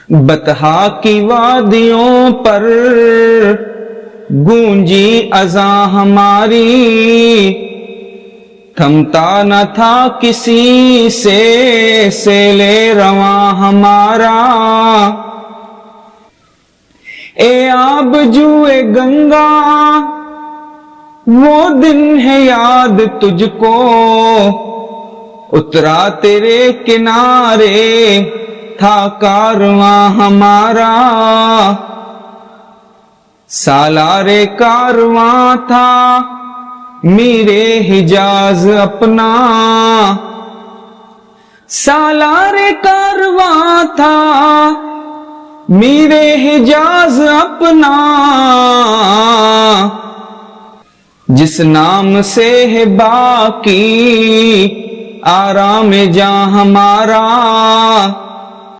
बतहा की वादियों पर गूंजी अज़ा हमारी, थमता न था किसी से सेले रवां हमारा। ए आब जुए गंगा वो दिन है याद तुझको, उतरा तेरे किनारे था कारवां हमारा। सालारे कारवां था मीरे हिजाज अपना, सालारे कारवां था मीरे हिजाज अपना। जिस नाम से है बाकी आराम जहां हमारा,